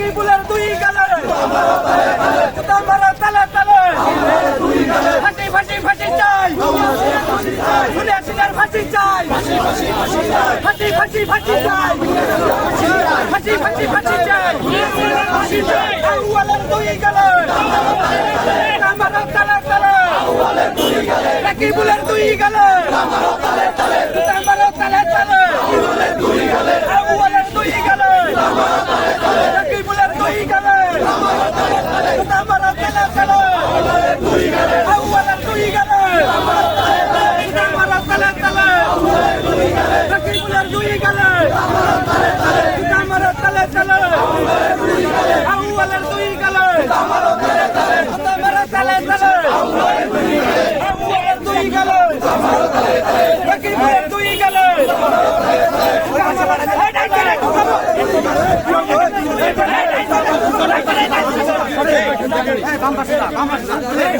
রকিবুলের দুই গালে তালে তালে ফাঁসি ফাঁসি ফাঁসি চাই খুলে সিনার ফাঁসি চাই ফাঁসি ফাঁসি ফাঁসি চাই ফাঁসি ফাঁসি ফাঁসি চাই আউয়ালের দুই গালে তালে তালে রকিবুলের দুই গালে তালে তালে আউয়ালের দুই গালে রকিবুলের দুই গালে তালে তালে আউয়ালের দুই গালে তালে তালে রকিবুলের দুই গালে তালে তালে আউয়ালের দুই গালে তালে তালে আউয়ালের দুই গালে রকিবুলের দুই গালে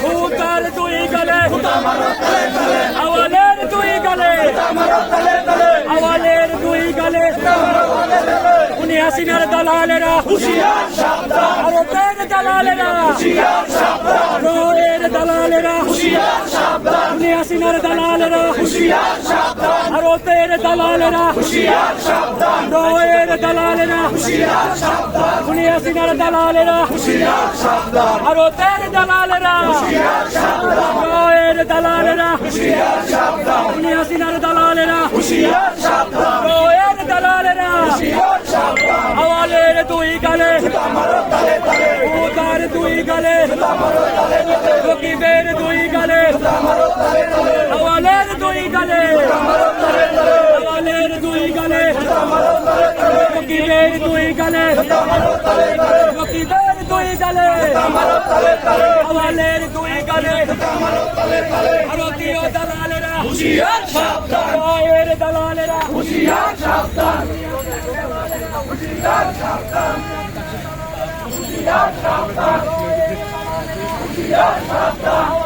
হুতার দুই গালে আওয়ালের দুই গালে আওয়ালের দুই গালে উনি হাসিনার দালালেরা হুশিয়ার সাবধান ভারতের দালালেরা হুশিয়ার সাবধান রোয়ের দালালেরা হুশিয়ার সাবধান উনি হাসিনার দালালেরা হুশিয়ার সাবধান ভারতের দালালেরা হুশিয়ার সাবধান রোয়ের দালালেরা হুশিয়ার সাবধান উনি হাসিনার দালালেরা হুশিয়ার সাবধান ভারতের দালালেরা হুশিয়ার সাবধান রোয়ের দালালেরা হুশিয়ার সাবধান উনি হাসিনার দালালেরা হুশিয়ার সাবধান রোয়ের দালালেরা হুশিয়ার সাবধান আওয়ালের দুই গালে হুতার দুই গালে রকিবের দুই গালে আওয়ালের দুই গালে আওয়ালের দুই গালে রকিবের দুই গালে রকিবের দুই গালে আওয়ালের দুই গালে ভারতীয় দালালেরা হুশিয়ার সাবধান রয়ের দালালেরা হুশিয়ার সাবধান হুশিয়ার সাবধান হুশিয়ার সাবধান হুশিয়ার সাবধান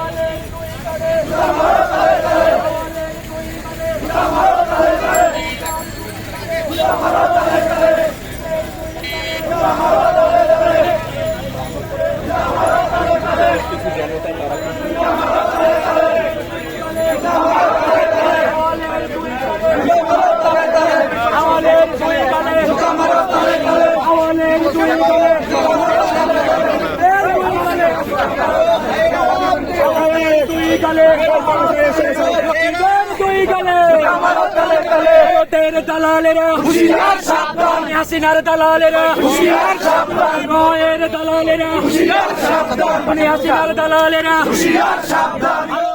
দালালেরা হুশিয়ার সাবধান হাসিনার দালালেরা হুশিয়ার সাবধান রয়ের দালালেরা হুশিয়ার সাবধান হাসিনার দালালেরা হুশিয়ার সাবধান